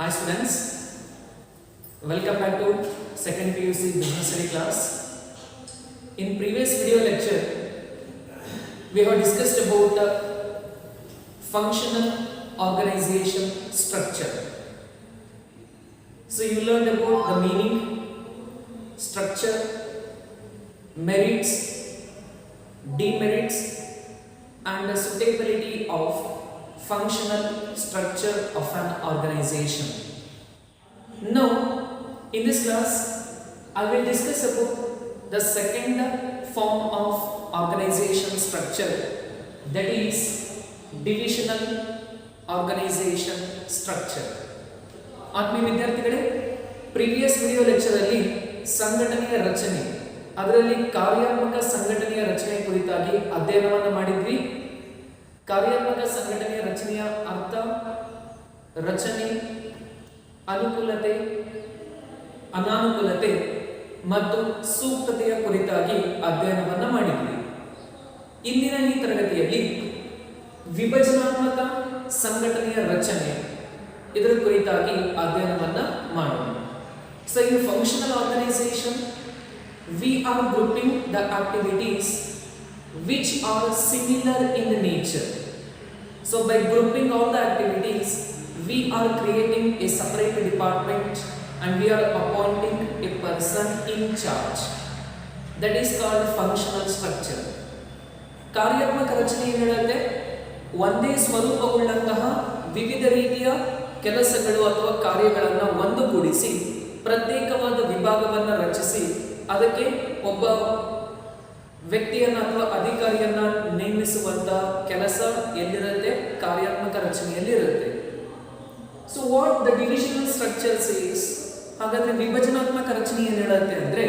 Hi students, welcome back to second PUC business study class. In previous video lecture, we have discussed about functional organization structure. So you learned about the meaning, structure, merits, demerits and the suitability of functional structure of an organization. Now, in this class, I will discuss about the second form of organization structure, that is divisional organization structure. ಆತ್ಮೀಯ ವಿದ್ಯಾರ್ಥಿಗಳೇ, previous video lecture ಅಲ್ಲಿ ಸಂಘಟನೆಯ ರಚನೆ, ಅದರಲ್ಲಿ ಕಾರ್ಯಾತ್ಮಕ ಸಂಘಟನೆಯ ರಚನೆ ಕುರಿತಾಗಿ ಅಧ್ಯಯನವನ್ನು ಮಾಡಿದ್ವಿ. ಕಾರ್ಯಾತ್ಮಕ ಸಂಘಟನೆಯ ರಚನೆಯ ಅರ್ಥ, ರಚನೆ, ಅನುಕೂಲತೆ, ಅನಾನುಕೂಲತೆ ಮತ್ತು ಸೂಕ್ತತೆಯ ಕುರಿತಾಗಿ ಅಧ್ಯಯನವನ್ನು ಮಾಡಿದ್ವಿ. ಇಂದಿನ ಈ ತರಗತಿಯಲ್ಲಿ ವಿಭಜನಾತ್ಮಕ ಸಂಘಟನೆಯ ರಚನೆ ಇದರ ಕುರಿತಾಗಿ ಅಧ್ಯಯನವನ್ನು ಮಾಡೋಣ. So in functional organization, we are grouping the activities which are similar in nature. So by grouping all the activities, we are creating a separate department and we are appointing a person in charge. That is called functional structure. ಕಾರ್ಯಾತ್ಮಕ ರಚನೆ ಏನು ಹೇಳುತ್ತೆ? ಒಂದೇ ಸ್ವರೂಪವುಳ್ಳಂತಹ ವಿವಿಧ ರೀತಿಯ ಕೆಲಸಗಳು ಅಥವಾ ಕಾರ್ಯಗಳನ್ನು ಒಂದುಗೂಡಿಸಿ ಪ್ರತ್ಯೇಕವಾದ ವಿಭಾಗವನ್ನು ರಚಿಸಿ ಅದಕ್ಕೆ ಒಬ್ಬ ವ್ಯಕ್ತಿಯನ್ನ ಅಥವಾ ಅಧಿಕಾರಿಯನ್ನ ನೇಮಿಸುವಂತ ಕೆಲಸ ಎಲ್ಲಿರುತ್ತೆ? ಕಾರ್ಯಾತ್ಮಕ ರಚನೆಯಲ್ಲಿರುತ್ತೆ. So what the divisional structure says, ಹಾಗಾದ್ರೆ ವಿಭಜನಾತ್ಮಕ ರಚನೆ ಏನು ಹೇಳುತ್ತೆ ಅಂದ್ರೆ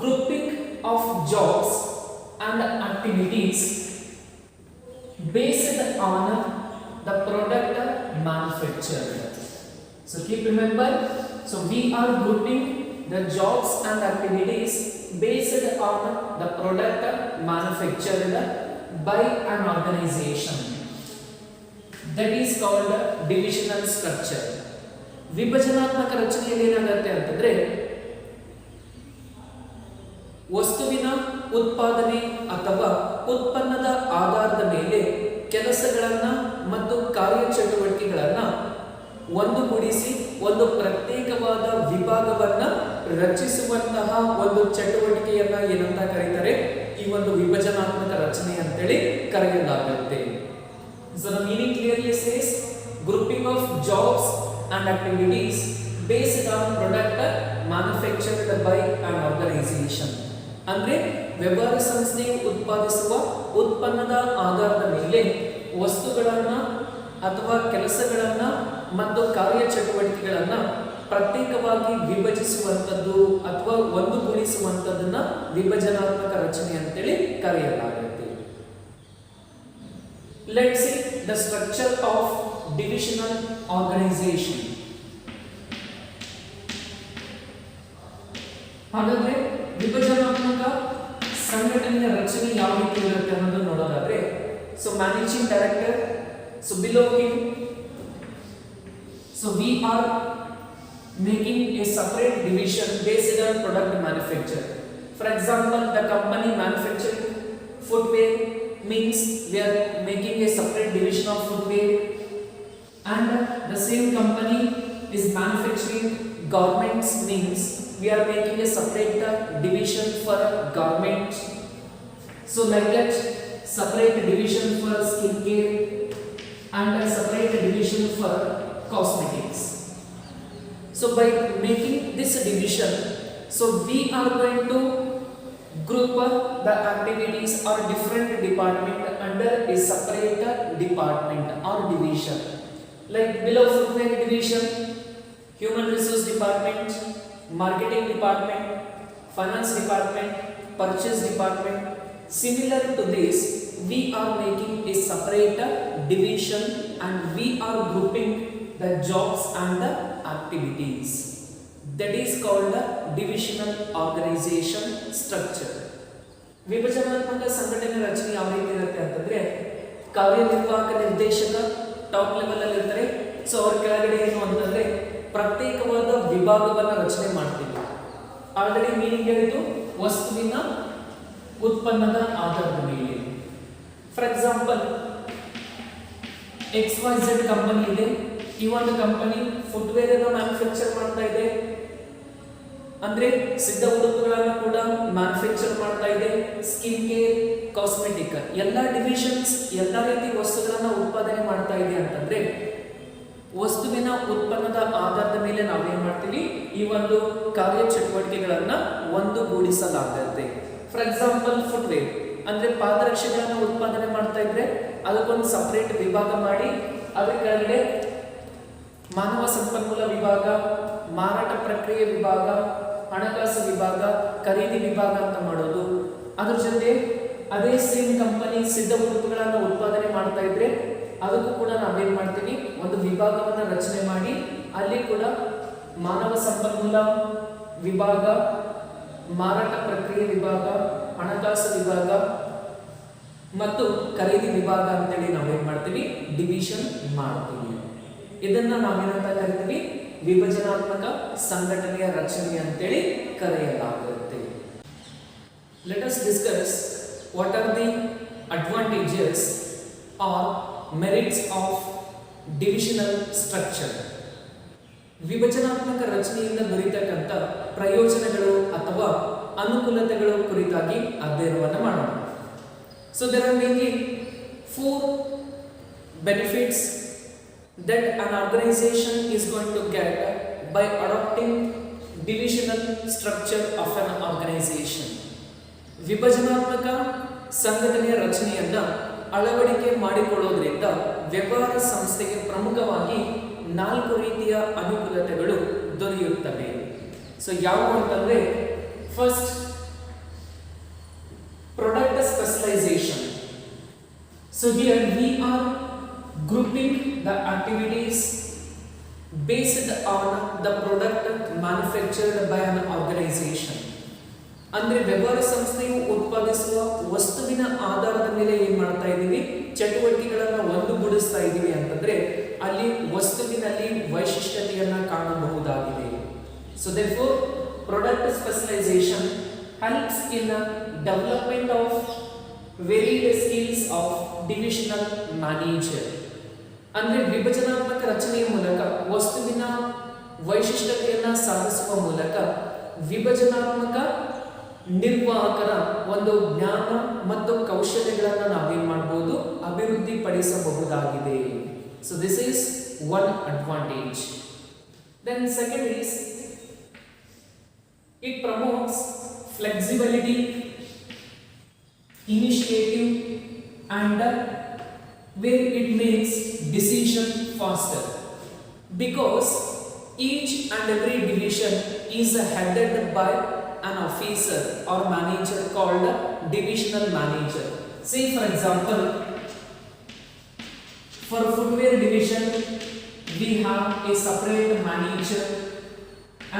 grouping of jobs and activities based on the product manufactured. So keep remember, so we are grouping the jobs and activities based on the product manufactured by an organization. That is called divisional structure. ವಿಭಜನಾತ್ಮಕ ರಚನೆಯಲ್ಲಿ ಏನಾಗುತ್ತೆ ಅಂತಂದ್ರೆ ವಸ್ತುವಿನ ಉತ್ಪಾದನೆ ಅಥವಾ ಉತ್ಪನ್ನದ ಆಧಾರದ ಮೇಲೆ ಕೆಲಸಗಳನ್ನ ಮತ್ತು ಕಾರ್ಯಚಟುವಟಿಕೆಗಳನ್ನ ಒಂದುಗೂಡಿಸಿ ಒಂದು ಪ್ರತ್ಯೇಕವಾದ ವಿಭಾಗವನ್ನ ರಚಿಸುವಂತಹ ಒಂದು ಚಟುವಟಿಕೆಯನ್ನ ಏನಂತ ಕರೀತಾರೆ? ಈ ಒಂದು ವಿಭಜನಾತ್ಮಕ ರಚನೆ ಅಂತೇಳಿ ಕರೆಯಲಾಗುತ್ತೆ. So the meaning clearly says grouping of jobs and activities based on product manufactured by an organization. ಅಂದ್ರೆ ವ್ಯವಹಾರ ಸಂಸ್ಥೆಯು ಉತ್ಪಾದಿಸುವ ಉತ್ಪನ್ನದ ಆಧಾರದ ಮೇಲೆ ವಸ್ತುಗಳನ್ನ ಅಥವಾ ಕೆಲಸಗಳನ್ನ ಮತ್ತು ಕಾರ್ಯಚಟುವಟಿಕೆಗಳನ್ನ ಪ್ರತ್ಯೇಕವಾಗಿ ವಿಭಜಿಸುವಂತದ್ದು ಅಥವಾ ಒಂದುಗೂಡಿಸುವಂತದ್ದನ್ನ ವಿಭಜನಾತ್ಮಕ ರಚನೆ ಅಂತೇಳಿ ಕರೆಯಲಾಗುತ್ತೆ. Let's see the structure of divisional organization. ಹಾಗಾದ್ರೆ ವಿಭಜನಾತ್ಮಕ ಸಂಘಟನೆಯ ರಚನೆ ಯಾವ ರೀತಿ ಇರುತ್ತೆ ಅನ್ನೋದನ್ನ ನೋಡೋದಾದ್ರೆ, so managing director, so below him, so we are making a separate division based on product manufacture. For example, the company manufacturing footwear means we are making a separate division of footwear, and the same company is manufacturing garments means we are making a separate division for garments. So like that, separate division for skincare and a separate division for cosmetics. So by making this division, so we are going to group the activities or different department under a separate department or division. Like below footwear division, human resource department, marketing department, finance department, purchase department. Similar to this, we are making a separate division and we are grouping the jobs and the activities. That is called the divisional organization structure. ವಿಭಜನಾತ್ಮಕ ಸಂಘಟನೆ ರಚನೆ ಯಾವ ರೀತಿ ಇರುತ್ತೆ ಅಂತಂದ್ರೆ ಕಾರ್ಯನಿರ್ವಾಹಕ ನಿರ್ದೇಶಕ top level ಅಲ್ಲಿ ಇರ್ತಾರೆ, ಸೊ ಅವ್ರ ಕೆಳಗಡೆ ಏನು ಅಂತಂದ್ರೆ ಪ್ರತ್ಯೇಕವಾದ ವಿಭಾಗವನ್ನ ರಚನೆ ಮಾಡ್ತೀವಿ. ಆಲ್ರೆಡಿ ಮೀನಿಂಗ್ ಹೇಳಿದ್ದು ವಸ್ತುವಿನ ಉತ್ಪನ್ನದ ಆಧಾರದ ಮೇಲೆ. ಫಾರ್ ಎಕ್ಸಾಂಪಲ್ XYZ ಕಂಪನಿ ಇದೆ. ಈ ಒಂದು ಕಂಪನಿ ಫುಟ್ವೇರ್ ಅನ್ನು ಮ್ಯಾನುಫ್ಯಾಕ್ಚರ್ ಮಾಡ್ತಾ ಇದೆ, ಅಂದ್ರೆ ಸಿದ್ಧ ಉಡುಪುಗಳನ್ನು ಕೂಡ ಮ್ಯಾನುಫ್ಯಾಕ್ಚರ್ ಮಾಡ್ತಾ ಇದೆ. ಸ್ಕಿನ್ ಕೇರ್, ಕಾಸ್ಮೆಟಿಕ್ ಎಲ್ಲ ಡಿವಿಷನ್ಸ್ ಎಲ್ಲ ರೀತಿ ವಸ್ತುಗಳನ್ನ ಉತ್ಪಾದನೆ ಮಾಡ್ತಾ ಇದೆ ಅಂತಂದ್ರೆ ವಸ್ತುವಿನ ಉತ್ಪನ್ನದ ಆಧಾರದ ಮೇಲೆ ನಾವೇನ್ ಮಾಡ್ತೀವಿ, ಈ ಒಂದು ಕಾರ್ಯ ಚಟುವಟಿಕೆಗಳನ್ನ ಒಂದುಗೂಡಿಸಲಾಗುತ್ತೆ. ಫಾರ್ ಎಕ್ಸಾಂಪಲ್ ಫುಟ್ವೇರ್ ಅಂದ್ರೆ ಪಾದರಕ್ಷೆಗಳನ್ನ ಉತ್ಪಾದನೆ ಮಾಡ್ತಾ ಇದ್ರೆ ಅದಕ್ಕೊಂದು ಸಪರೇಟ್ ವಿಭಾಗ ಮಾಡಿ ಅದರ ಕೆಳಗಡೆ ಮಾನವ ಸಂಪನ್ಮೂಲ ವಿಭಾಗ, ಮಾರಾಟ ಪ್ರಕ್ರಿಯೆ ವಿಭಾಗ, ಹಣಕಾಸು ವಿಭಾಗ, ಖರೀದಿ ವಿಭಾಗ ಅಂತ ಮಾಡೋದು. ಅದ್ರ ಜೊತೆ ಅದೇ ಸೇಮ್ ಕಂಪನಿ ಸಿದ್ಧ ಉಡುಪುಗಳನ್ನು ಉತ್ಪಾದನೆ ಮಾಡ್ತಾ ಇದ್ರೆ ಅದಕ್ಕೂ ಕೂಡ ನಾವೇನ್ ಮಾಡ್ತೀವಿ, ಒಂದು ವಿಭಾಗವನ್ನ ರಚನೆ ಮಾಡಿ ಅಲ್ಲಿ ಕೂಡ ಮಾನವ ಸಂಪನ್ಮೂಲ ವಿಭಾಗ, ಮಾರಾಟ ಪ್ರಕ್ರಿಯೆ ವಿಭಾಗ, ಹಣಕಾಸು ವಿಭಾಗ ಮತ್ತು ಖರೀದಿ ವಿಭಾಗ ಅಂತೇಳಿ ನಾವೇನ್ ಮಾಡ್ತೀವಿ, ಡಿವಿಷನ್ ಮಾಡ್ತೀವಿ. ಇದನ್ನ ನಾವೇನಂತ ಕರಿತೀವಿ, ವಿಭಜನಾತ್ಮಕ ಸಂಘಟನೆಯ ರಚನೆ ಅಂತೇಳಿ ಕರೆಯಲಾಗುತ್ತೆ. Let us discuss what are the advantages or merits of divisional structure. ವಿಭಜನಾತ್ಮಕ ರಚನೆಯಿಂದ ದೊರೆತಕ್ಕಂಥ ಪ್ರಯೋಜನಗಳು ಅಥವಾ ಅನುಕೂಲತೆಗಳು ಕುರಿತಾಗಿ ಅಧ್ಯಯನವನ್ನು ಮಾಡೋಣ. So there are mainly 4 benefits that an organization is going to get by adopting divisional structure of an organization. ವಿಭಜನಾತ್ಮಕ ಸಂಘಟನೆಯ ರಚನೆಯನ್ನ ಅಳವಡಿಕೆ ಮಾಡಿಕೊಳ್ಳೋದ್ರಿಂದ ವ್ಯವಹಾರ ಸಂಸ್ಥೆಗೆ ಪ್ರಮುಖವಾಗಿ 4 ರೀತಿಯ ಅನುಕೂಲತೆಗಳು ದೊರೆಯುತ್ತವೆ. ಸೊ ಯಾವುವು ಅಂತಂದ್ರೆ, first product specialization. So here we are grouping the activities based on the product manufactured by an organization. ಅಂದ್ರೆ ವ್ಯವಹಾರ ಸಂಸ್ಥೆಯು ಉತ್ಪಾದಿಸುವ ವಸ್ತುವಿನ ಆಧಾರದ ಮೇಲೆ ಏನ್ ಮಾಡ್ತಾ ಇದ್ದೀವಿ, ಚಟುವಟಿಕೆಗಳನ್ನ ಒಂದುಗೂಡಿಸ್ತಾ ಇದ್ದೀವಿ ಅಂತಂದ್ರೆ ಅಲ್ಲಿ ವಸ್ತುವಿನಲ್ಲಿ ವೈಶಿಷ್ಟ್ಯತೆಯನ್ನ ಕಾಣಬಹುದಾಗಿದೆ. So therefore product specialization helps in the development of varied skills of divisional manager. ಅಂದ್ರೆ ವಿಭಜನಾತ್ಮಕ ರಚನೆಯ ಮೂಲಕ ವಸ್ತುವಿನ ವೈಶಿಷ್ಟ್ಯತೆಯನ್ನ ಸಾಧಿಸುವ ಮೂಲಕ ವಿಭಜನಾತ್ಮಕ ನಿರ್ವಾಹಕರ ಒಂದು ಜ್ಞಾನ ಮತ್ತು ಕೌಶಲ್ಯಗಳನ್ನ ನಾವೇನ್ ಮಾಡಬಹುದು, ಅಭಿವೃದ್ಧಿ ಪಡಿಸಬಹುದಾಗಿದೆ. So this is one advantage. Then second is it promotes flexibility, initiative and where it makes decision faster, because each and every division is headed by an officer or manager called divisional manager. Say for example, for footwear division we have a separate manager,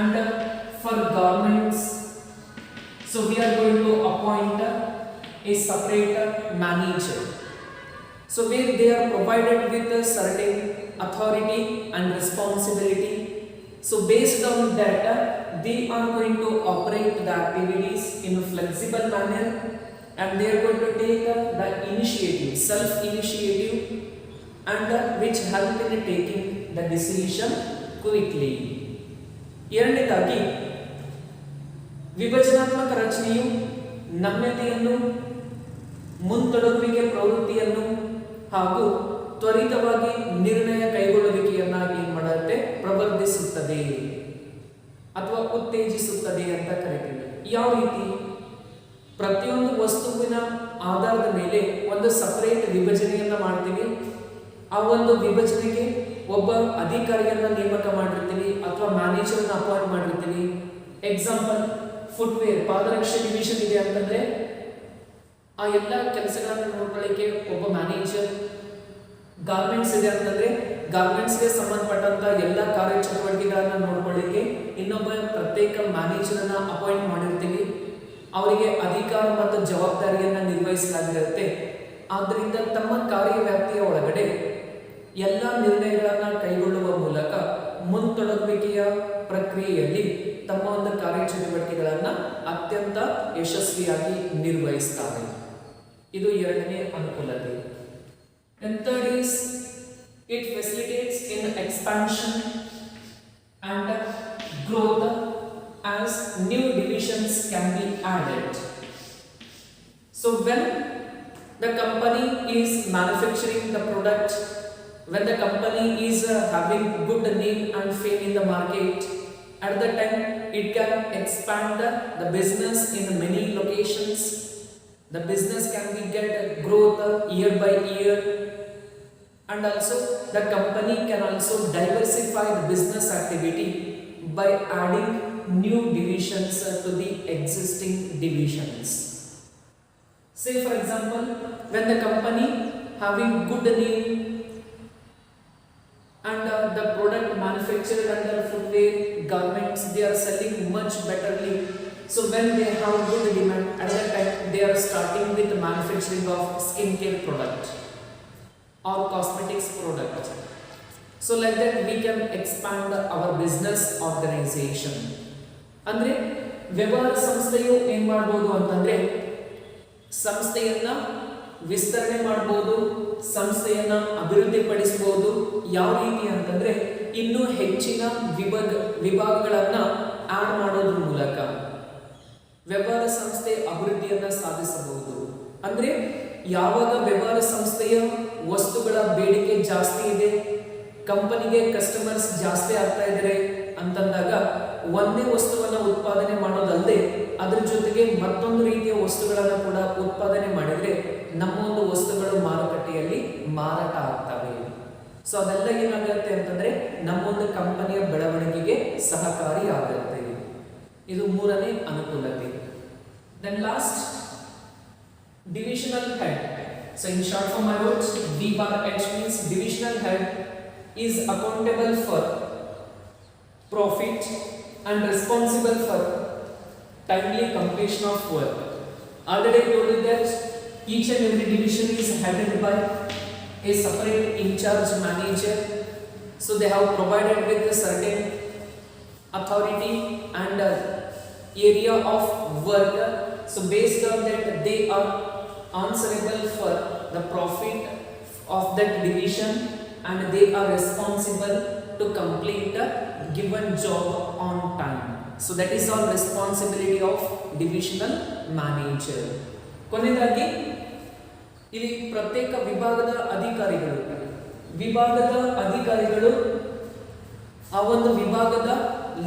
and for garments so we are going to appoint a separate manager. So where they are provided with a certain authority and responsibility. So based on that, they are going to operate the activities in a flexible manner, and they are going to take the initiative, self-initiative, and which help in taking the decision quickly. ಎರಡನೇದಾಗಿ ವಿಭಜನಾತ್ಮಕ ರಚನೆಯು ನಮ್ಯತೆಯನ್ನು, ಮುಂತೊಡಗುವಿಕೆ ಪ್ರವೃತ್ತಿಯನ್ನು ಹಾಗೂ ತ್ವರಿತವಾಗಿ ನಿರ್ಣಯ ಕೈಗೊಳ್ಳುವಿಕೆಯನ್ನ ಏನ್ ಮಾಡುತ್ತೆ, ಪ್ರವರ್ಧಿಸುತ್ತದೆ ಅಥವಾ ಉತ್ತೇಜಿಸುತ್ತದೆ ಅಂತ ಕರೀತೀವಿ. ಯಾವ ರೀತಿ? ಪ್ರತಿಯೊಂದು ವಸ್ತುವಿನ ಆಧಾರದ ಮೇಲೆ ಒಂದು ಸಪರೇಟ್ ವಿಭಜನೆಯನ್ನ ಮಾಡ್ತೀವಿ. ಆ ಒಂದು ವಿಭಜನೆಗೆ ಒಬ್ಬ ಅಧಿಕಾರಿಯನ್ನ ನೇಮಕ ಮಾಡಿರ್ತೀವಿ ಅಥವಾ ಮ್ಯಾನೇಜರ್ನ ಅಪಾಯಿಂಟ್ ಮಾಡಿರ್ತೀವಿ. ಎಕ್ಸಾಂಪಲ್, ಫುಟ್ವೇರ್ ಪಾದರಕ್ಷೆ ಡಿವಿಷನ್ ಇದೆ ಅಂತಂದ್ರೆ ಆ ಎಲ್ಲ ಕೆಲಸಗಳನ್ನು ನೋಡ್ಕೊಳ್ಳಿಕ್ಕೆ ಒಬ್ಬ ಮ್ಯಾನೇಜರ್. ಗಾರ್ಮೆಂಟ್ಸ್ ಇದೆ ಅಂತಂದ್ರೆ ಗಾರ್ಮೆಂಟ್ಸ್ಗೆ ಸಂಬಂಧಪಟ್ಟಂತ ಎಲ್ಲ ಕಾರ್ಯಚಟುವಟಿಕೆಗಳನ್ನ ನೋಡ್ಕೊಳ್ಳಿಕ್ಕೆ ಇನ್ನೊಬ್ಬ ಪ್ರತ್ಯೇಕ ಮ್ಯಾನೇಜರ್ ಅನ್ನ ಅಪಾಯಿಂಟ್ ಮಾಡಿರ್ತೀವಿ. ಅವರಿಗೆ ಅಧಿಕಾರ ಮತ್ತು ಜವಾಬ್ದಾರಿಯನ್ನ ನಿರ್ವಹಿಸಲಾಗಿರುತ್ತೆ. ಆದ್ದರಿಂದ ತಮ್ಮ ಕಾರ್ಯವ್ಯಾಪ್ತಿಯ ಒಳಗಡೆ ಎಲ್ಲ ನಿರ್ಣಯಗಳನ್ನ ಕೈಗೊಳ್ಳುವ ಮುಂತೊಡಗುವಿಕೆಯ ಪ್ರಕ್ರಿಯೆಯಲ್ಲಿ ತಮ್ಮ ಒಂದು ಕಾರ್ಯಚಟುವಟಿಕೆಗಳನ್ನು ಅತ್ಯಂತ ಯಶಸ್ವಿಯಾಗಿ ನಿರ್ವಹಿಸ್ತಾರೆ. ಇದು ಎರಡನೇ ಅನುಕೂಲತೆ. And third is it facilitates in expansion and growth as new divisions can be added. So when the company is manufacturing the product, when the company is having good name and fame in the market, at the time it can expand the business in many locations. The business can be get growth year by year, and also the company can also diversify the business activity by adding new divisions to the existing divisions. Say for example, when the company having good name and the product manufactured under footwear, garments, they are selling much betterly. So when they have good demand, at that time they are starting with manufacturing of skincare product or cosmetics product. So like that we can expand our business organization. ಅಂದ್ರೆ ವ್ಯವಹಾರ ಸಂಸ್ಥೆಯು ಏನ್ ಮಾಡಬಹುದು ಅಂತಂದ್ರೆ ಸಂಸ್ಥೆಯನ್ನ ವಿಸ್ತರಣೆ ಮಾಡಬಹುದು, ಸಂಸ್ಥೆಯನ್ನ ಅಭಿವೃದ್ಧಿಪಡಿಸಬಹುದು. ಯಾವ ರೀತಿ ಅಂತಂದ್ರೆ ಇನ್ನೂ ಹೆಚ್ಚಿನ ವಿಭಾಗಗಳನ್ನ ಆಡ್ ಮಾಡೋದ್ರ ಮೂಲಕ ವ್ಯವಹಾರ ಸಂಸ್ಥೆ ಅಭಿವೃದ್ಧಿಯನ್ನ ಸಾಧಿಸಬಹುದು. ಅಂದ್ರೆ ಯಾವಾಗ ವ್ಯವಹಾರ ಸಂಸ್ಥೆಯ ವಸ್ತುಗಳ ಬೇಡಿಕೆ ಜಾಸ್ತಿ ಇದೆ, ಕಂಪನಿಗೆ ಕಸ್ಟಮರ್ಸ್ ಜಾಸ್ತಿ ಆಗ್ತಾ ಇದ್ದಾರೆ ಅಂತಂದಾಗ ಒಂದೇ ವಸ್ತುವನ್ನ ಉತ್ಪಾದನೆ ಮಾಡೋದಲ್ಲದೆ ಅದ್ರ ಜೊತೆಗೆ ಮತ್ತೊಂದು ರೀತಿಯ ವಸ್ತುಗಳನ್ನು ಕೂಡ ಉತ್ಪಾದನೆ ಮಾಡಿದ್ರೆ ನಮ್ಮ ಒಂದು ವಸ್ತುಗಳು ಮಾರುಕಟ್ಟೆಯಲ್ಲಿ ಮಾರಾಟ ಆಗ್ತವೆ. ಸೊ ಅದೆಲ್ಲ ಏನಾಗುತ್ತೆ ಅಂತಂದ್ರೆ ನಮ್ಮೊಂದು ಕಂಪನಿಯ ಬೆಳವಣಿಗೆಗೆ ಸಹಕಾರಿ ಆಗುತ್ತೆ. ಇದು ಮೂರನೇ ಅನುಕೂಲತೆ. Then last, divisional head. So in short form I wrote D/H means divisional head is accountable for profit and responsible for timely completion of work. Already I told you that each and every division is headed by a separate in charge manager. So they have provided with a certain authority and area of work. So based on that they are answerable for the profit of that division and they are responsible to complete a given job on time. So that is all responsibility of divisional manager. ಕೊನೆಯದಾಗಿ ಇಲ್ಲಿ ಪ್ರತ್ಯೇಕ ವಿಭಾಗದ ಅಧಿಕಾರಿಗಳು ಆ ಒಂದು ವಿಭಾಗದ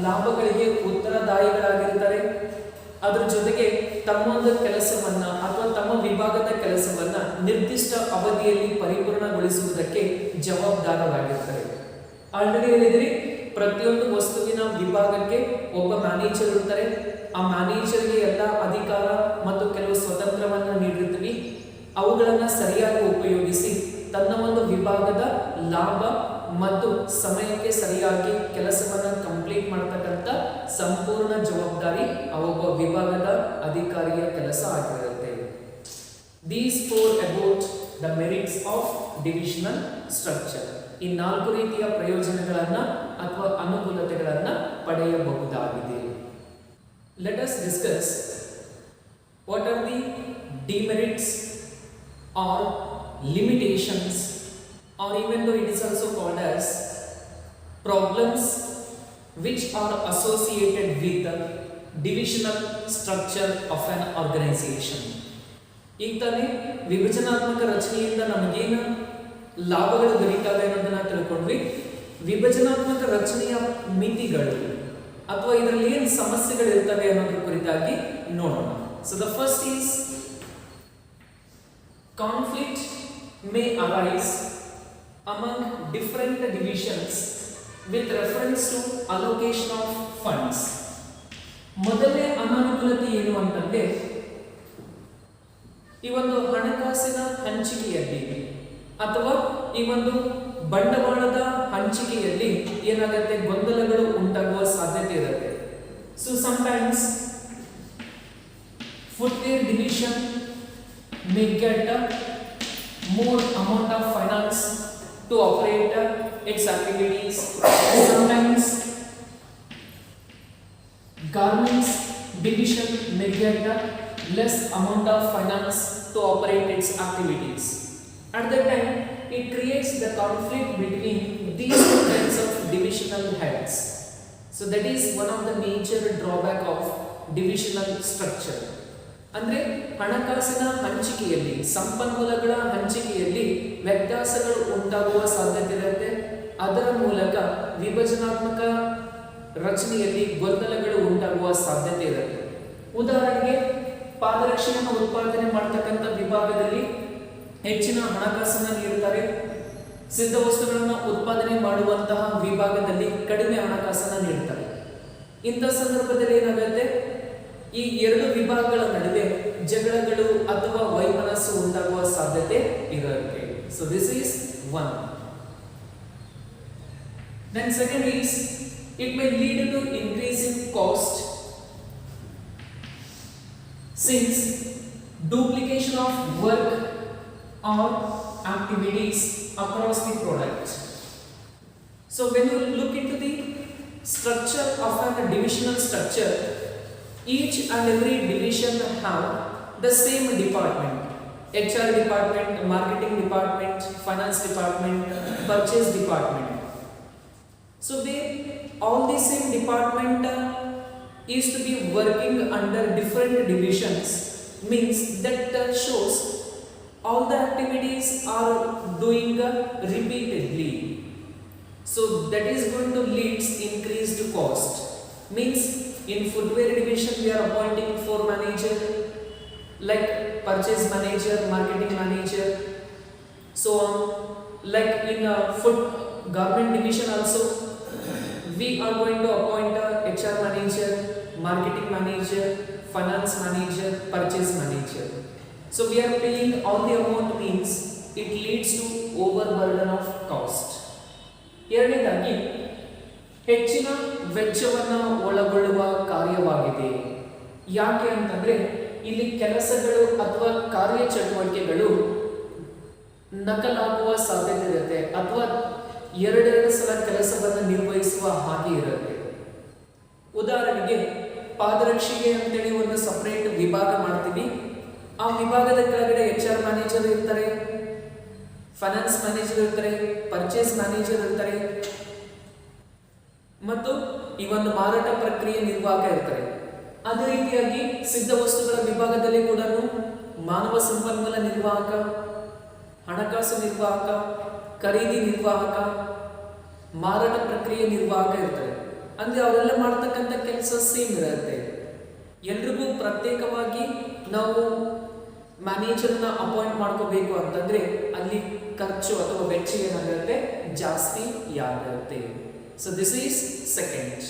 ಲಾಭಗಳಿಗೆ ಉತ್ತರದಾಯಿಗಳಾಗಿರ್ತಾರೆ. ಅದರ ಜೊತೆಗೆ ತಮ್ಮ ಒಂದು ಕೆಲಸವನ್ನ ಅಥವಾ ತಮ್ಮ ವಿಭಾಗದ ಕೆಲಸವನ್ನ ನಿರ್ದಿಷ್ಟ ಅವಧಿಯಲ್ಲಿ ಪರಿಪೂರ್ಣಗೊಳಿಸುವುದಕ್ಕೆ ಜವಾಬ್ದಾರರಾಗಿರ್ತಾರೆ. ಆಲ್ರೆಡಿ ಹೇಳಿದ್ರಿ, ಪ್ರತಿಯೊಂದು ವಸ್ತುವಿನ ವಿಭಾಗಕ್ಕೆ ಒಬ್ಬ ಮ್ಯಾನೇಜರ್ ಇರ್ತಾರೆ. ಆ ಮ್ಯಾನೇಜರ್ಗೆ ಎಲ್ಲ ಅಧಿಕಾರ ಮತ್ತು ಕೆಲವು ಸ್ವತಂತ್ರವನ್ನು ನೀಡಿರ್ತೀವಿ. ಅವುಗಳನ್ನ ಸರಿಯಾಗಿ ಉಪಯೋಗಿಸಿ ತನ್ನ ಒಂದು ವಿಭಾಗದ ಲಾಭ ಮತ್ತು ಸಮಯಕ್ಕೆ ಸರಿಯಾಗಿ ಕೆಲಸವನ್ನು ಕಂಪ್ಲೀಟ್ ಮಾಡತಕ್ಕಂಥ ಸಂಪೂರ್ಣ ಜವಾಬ್ದಾರಿ ಆ ಒಬ್ಬ ವಿಭಾಗದ ಅಧಿಕಾರಿಯ ಕೆಲಸ ಆಗಿರುತ್ತೆ. These four about the merits of divisional structure. ಈ ನಾಲ್ಕು ರೀತಿಯ ಪ್ರಯೋಜನಗಳನ್ನ ಅಥವಾ ಅನುಕೂಲತೆಗಳನ್ನ ಪಡೆಯಬಹುದಾಗಿದೆ. Let us discuss what are the demerits or limitations, or even though it is also called as problems which are associated with the divisional structure of an organization. ಈಗ ತಾನೇ ವಿಭಜನಾತ್ಮಕ ರಚನೆಯಿಂದ ನಮಗೇನು ಲಾಭಗಳು ದೊರೀತಾವೆ ಅನ್ನೋದನ್ನ ತಿಳ್ಕೊಂಡ್ವಿ. ವಿಭಜನಾತ್ಮಕ ರಚನೆಯ ಮಿತಿಗಳು ಅಥವಾ ಇದರಲ್ಲಿ ಏನು ಸಮಸ್ಯೆಗಳು ಇರ್ತವೆ ಅನ್ನೋದ್ರ ಕುರಿತಾಗಿ ನೋಡೋಣ. So the first is conflict may arise among different divisions with reference to allocation of funds. ಮೊದಲನೇ ಅನಾನುಕೂಲತೆ ಏನು ಅಂತಂದ್ರೆ ಈ ಒಂದು ಹಣಕಾಸಿನ ಹಂಚಿಕೆಯಲ್ಲಿ ಅಥವಾ ಈ ಒಂದು ಬಂಡವಾಳದ ಹಂಚಿಕೆಯಲ್ಲಿ ಏನಾಗುತ್ತೆ, ಗೊಂದಲಗಳು ಉಂಟಾಗುವ ಸಾಧ್ಯತೆ ಇರುತ್ತೆ. So sometimes footwear division may get more amount of finance to operate its activities. Sometimes garments division may get less amount of finance to operate its activities. At that time, it creates the conflict between these two kinds of divisional heads. So that is one of the major drawback of divisional structure. ಅಂದ್ರೆ ಹಣಕಾಸಿನ ಹಂಚಿಕೆಯಲ್ಲಿ, ಸಂಪನ್ಮೂಲಗಳ ಹಂಚಿಕೆಯಲ್ಲಿ ವ್ಯತ್ಯಾಸಗಳು ಉಂಟಾಗುವ ಸಾಧ್ಯತೆ ಇರುತ್ತೆ. ಅದರ ಮೂಲಕ ವಿಭಜನಾತ್ಮಕ ರಚನೆಯಲ್ಲಿ ಗೊಂದಲಗಳು ಉಂಟಾಗುವ ಸಾಧ್ಯತೆ ಇರುತ್ತೆ. ಉದಾಹರಣೆಗೆ, ಪಾದರಕ್ಷೆಯನ್ನು ಉತ್ಪಾದನೆ ಮಾಡತಕ್ಕಂಥ ವಿಭಾಗದಲ್ಲಿ ಹೆಚ್ಚಿನ ಹಣಕಾಸನ್ನು ನೀಡುತ್ತಾರೆ. ಸಿದ್ಧ ವಸ್ತುಗಳನ್ನು ಉತ್ಪಾದನೆ ಮಾಡುವಂತಹ ವಿಭಾಗದಲ್ಲಿ ಕಡಿಮೆ ಹಣಕಾಸನ್ನು ನೀಡುತ್ತಾರೆ. ಇಂಥ ಸಂದರ್ಭದಲ್ಲಿ ಏನಾಗುತ್ತೆ, ಈ ಎರಡು ವಿಭಾಗಗಳ ನಡುವೆ ಜಗಳಗಳು ಅಥವಾ ವೈಮನಸ್ಸು ಉಂಟಾಗುವ ಸಾಧ್ಯತೆ ಇರುತ್ತೆ. So this is one. Then second is, it may lead to increase in cost since duplication of work or activities across the product. So when you look into the structure of a divisional structure, each and every division have the same department: HR department, marketing department, finance department, purchase department. So where all the same department is to be working under different divisions, means that shows all the activities are doing repeatedly. So that is going to lead increased cost. Means in footwear division we are appointing 4 manager, like purchase manager, marketing manager, so on. Like in foot garment division also we are going to appoint a HR manager, marketing manager, finance manager, purchase manager. So we are paying all the amount, means it leads to overburden of cost. ಎರಡನೇದಾಗಿ, ಹೆಚ್ಚಿನ ವೆಚ್ಚವನ್ನು ಒಳಗೊಳ್ಳುವ ಕಾರ್ಯವಾಗಿದೆ. ಯಾಕೆ ಅಂತಂದ್ರೆ ಇಲ್ಲಿ ಕೆಲಸಗಳು ಅಥವಾ ಕಾರ್ಯಚಟುವಟಿಕೆಗಳು ನಕಲಾಗುವ ಸಾಧ್ಯತೆ ಇರುತ್ತೆ, ಅಥವಾ ಎರಡೆರಡು ಸಲ ಕೆಲಸವನ್ನು ನಿರ್ವಹಿಸುವ ಹಾಗೆ ಇರುತ್ತೆ. ಉದಾಹರಣೆಗೆ, ಪಾದರಕ್ಷೆಗೆ ಅಂತೇಳಿ ಒಂದು ಸಪರೇಟ್ ವಿಭಾಗ ಮಾಡ್ತೀವಿ. ಆ ವಿಭಾಗದ ಕೆಳಗಡೆ HR ಮ್ಯಾನೇಜರ್ ಇರ್ತಾರೆ, ಫೈನಾನ್ಸ್ ಮ್ಯಾನೇಜರ್ ಇರ್ತಾರೆ, ಪರ್ಚೇಸ್ ಮ್ಯಾನೇಜರ್ ಇರ್ತಾರೆ, ಮತ್ತು ಈ ಒಂದು ಮಾರಾಟ ಪ್ರಕ್ರಿಯೆ ನಿರ್ವಾಹಕ ಇರ್ತಾರೆ. ಅದೇ ರೀತಿಯಾಗಿ ಸಿದ್ಧ ವಸ್ತುಗಳ ವಿಭಾಗದಲ್ಲಿ ಕೂಡ ಮಾನವ ಸಂಪನ್ಮೂಲ ನಿರ್ವಾಹಕ, ಹಣಕಾಸು ನಿರ್ವಾಹಕ, ಖರೀದಿ ನಿರ್ವಾಹಕ, ಮಾರಾಟ ಪ್ರಕ್ರಿಯೆ ನಿರ್ವಾಹಕ ಇರ್ತಾರೆ. ಅಂದ್ರೆ ಅವರೆಲ್ಲ ಮಾಡ್ತಕ್ಕಂಥ ಕೆಲಸ ಸೇಮ್ ಇರುತ್ತೆ. ಎಲ್ರಿಗೂ ಪ್ರತ್ಯೇಕವಾಗಿ ನಾವು ಮ್ಯಾನೇಜರ್ನ ಅಪಾಯಿಂಟ್ ಮಾಡ್ಕೋಬೇಕು ಅಂತಂದ್ರೆ ಅಲ್ಲಿ ಖರ್ಚು ಅಥವಾ ವೆಚ್ಚ ಏನಾಗುತ್ತೆ, ಜಾಸ್ತಿ ಆಗುತ್ತೆ. So this is second.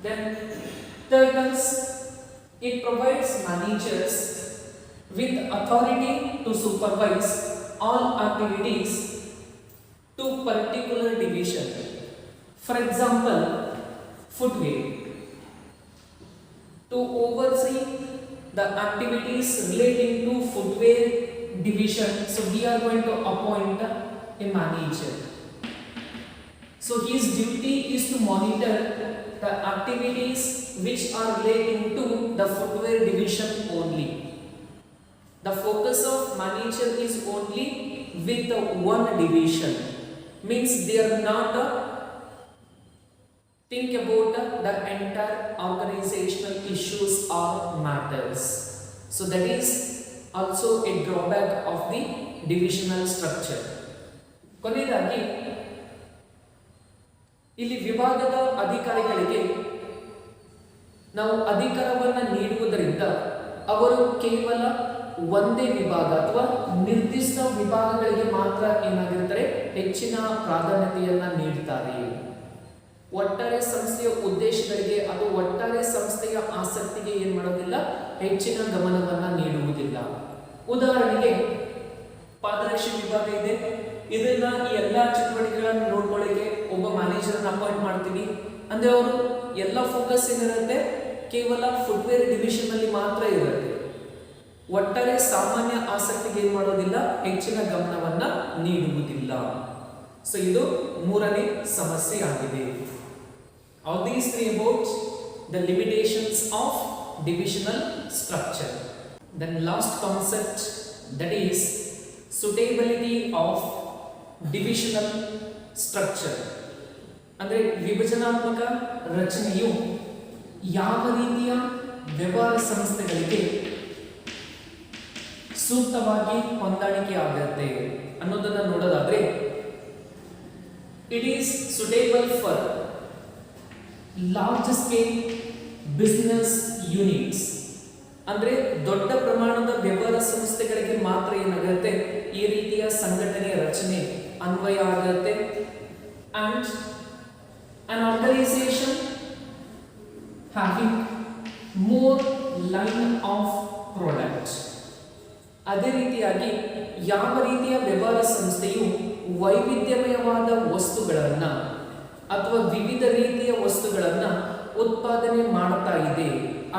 Then third ones, it provides managers with authority to supervise all activities to particular division. For example, footwear, to oversee the activities relating to footwear division, so we are going to appoint a manager. So his duty is to monitor the activities which are relating to the footwear division only. The focus of manager is only with the one division, means they are not think about the entire organizational issues or matters. So that is also a drawback of the divisional structure. ಕೊನೆಯದಾಗಿ, ಇಲ್ಲಿ ವಿಭಾಗದ ಅಧಿಕಾರಿಗಳಿಗೆ ನಾವು ಅಧಿಕಾರವನ್ನು ನೀಡುವುದರಿಂದ ಅವರು ಕೇವಲ ಒಂದೇ ವಿಭಾಗ ಅಥವಾ ನಿರ್ದಿಷ್ಟ ವಿಭಾಗಗಳಿಗೆ ಮಾತ್ರ ಏನಾಗಿರ್ತಾರೆ, ಹೆಚ್ಚಿನ ಪ್ರಾಧಾನ್ಯತೆಯನ್ನ ನೀಡುತ್ತಾರೆ. ಒಟ್ಟಾರೆ ಸಂಸ್ಥೆಯ ಉದ್ದೇಶಗಳಿಗೆ ಅಥವಾ ಒಟ್ಟಾರೆ ಸಂಸ್ಥೆಯ ಆಸಕ್ತಿಗೆ ಏನ್ ಮಾಡೋದಿಲ್ಲ, ಹೆಚ್ಚಿನ ಗಮನವನ್ನ ನೀಡುವುದಿಲ್ಲ. ಉದಾಹರಣೆಗೆ, ಪಾದರಕ್ಷೆ ವಿಭಾಗ ಇದೆ, ಇದನ್ನ ಈ ಎಲ್ಲಾ ಚಟುವಟಿಕೆಗಳನ್ನು ನೋಡ್ಕೊಳ್ಳಿಕ್ಕೆ ಒಬ್ಬ ಮ್ಯಾನೇಜರ್ನ ಅಪಾಯಿಂಟ್ ಮಾಡ್ತೀವಿ ಅಂದ್ರೆ ಅವರು ಎಲ್ಲ ಫೋಕಸ್ ಏನಿರುತ್ತೆ, ಕೇವಲ ಫುಟ್ವೇರ್ ಡಿವಿಷನ್ ಅಲ್ಲಿ ಮಾತ್ರ ಇರುತ್ತೆ. ಒಟ್ಟಾರೆ ಸಾಮಾನ್ಯ ಆಸಕ್ತಿಗೆ ಏನ್ ಮಾಡೋದಿಲ್ಲ, ಹೆಚ್ಚಿನ ಗಮನವನ್ನ ನೀಡುವುದಿಲ್ಲ. ಸೊ ಇದು ಮೂರನೇ ಸಮಸ್ಯೆ ಆಗಿದೆ. All these three about the limitations of divisional structure. Then last concept, that is suitability of divisional structure. ಅಂದರೆ ವಿಭಜನಾತ್ಮಕ ರಚನೆಯು ಯಾವ ರೀತಿಯ ವ್ಯವಹಾರ ಸಂಸ್ಥೆಗಳಿಗೆ ಸೂಕ್ತವಾಗಿ ಹೊಂದಾಣಿಕೆ ಆಗುತ್ತೆ ಅನ್ನೋದನ್ನ ನೋಡೋದಾದ್ರೆ, it is suitable for large scale business units. ಅಂದ್ರೆ ದೊಡ್ಡ ಪ್ರಮಾಣದ ವ್ಯವಹಾರ ಸಂಸ್ಥೆಗಳಿಗೆ ಮಾತ್ರ ಏನಾಗುತ್ತೆ ಈ ರೀತಿಯ ಸಂಘಟನೆಯ ರಚನೆ ಅನ್ವಯ ಆಗುತ್ತೆ. And an organization having more line of product. ಅದೇ ರೀತಿಯಾಗಿ ಯಾವ ರೀತಿಯ ವ್ಯವಹಾರ ಸಂಸ್ಥೆಯು ವೈವಿಧ್ಯಮಯವಾದ ವಸ್ತುಗಳನ್ನ ಅಥವಾ ವಿವಿಧ ರೀತಿಯ ವಸ್ತುಗಳನ್ನ ಉತ್ಪಾದನೆ ಮಾಡ್ತಾ ಇದೆ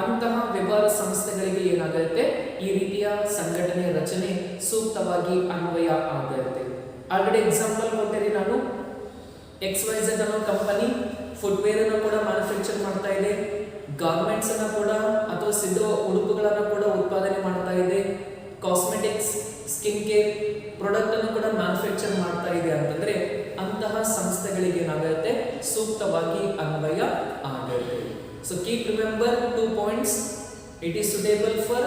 ಅಂತಹ ವ್ಯವಹಾರ ಸಂಸ್ಥೆಗಳಿಗೆ ಏನಾಗುತ್ತೆ ಈ ರೀತಿಯ ಸಂಘಟನೆಯ ರಚನೆ ಸೂಕ್ತವಾಗಿ ಅನ್ವಯ ಆಗುತ್ತೆ. ಆಲ್ರೆಡಿ ಎಕ್ಸಾಂಪಲ್ ಕೊಟ್ಟಿರಿ ನಾನು. XYZ ಅನ್ನೋ ಕಂಪನಿ ಫುಟ್ವೇರ್ ಅನ್ನು ಕೂಡ ಮ್ಯಾನುಫ್ಯಾಕ್ಚರ್ ಮಾಡ್ತಾ ಇದೆ, ಗಾರ್ಮೆಂಟ್ಸ್ ಅನ್ನ ಕೂಡ ಅಥವಾ ಸಿದ್ಧ ಉಡುಪುಗಳನ್ನ ಕೂಡ ಉತ್ಪಾದನೆ ಮಾಡ್ತಾ ಇದೆ, ಕಾಸ್ಮೆಟಿಕ್ಸ್, ಸ್ಕಿನ್ ಕೇರ್ ಪ್ರಾಡಕ್ಟ್ ಅನ್ನು ಕೂಡ ಮ್ಯಾನುಫ್ಯಾಕ್ಚರ್ ಮಾಡ್ತಾ ಇದೆ ಅಂತಂದ್ರೆ ಅಂತಹ ಸಂಸ್ಥೆಗಳಿಗೆ ಏನಾಗುತ್ತೆ ಸೂಕ್ತವಾಗಿ ಅನ್ವಯ ಆಗುತ್ತೆ. So keep remember 2 points. It is suitable for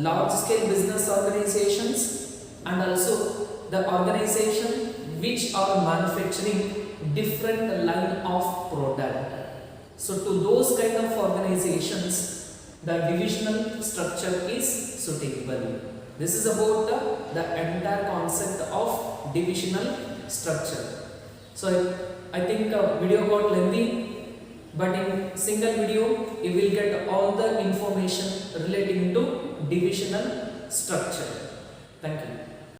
large scale business organizations and also the organization which are manufacturing different line of product. So to those kind of organizations the divisional structure is suitable. This is about the entire concept of divisional structure. So I think video got lengthy, but in single video you will get all the information relating to divisional structure. Thank you.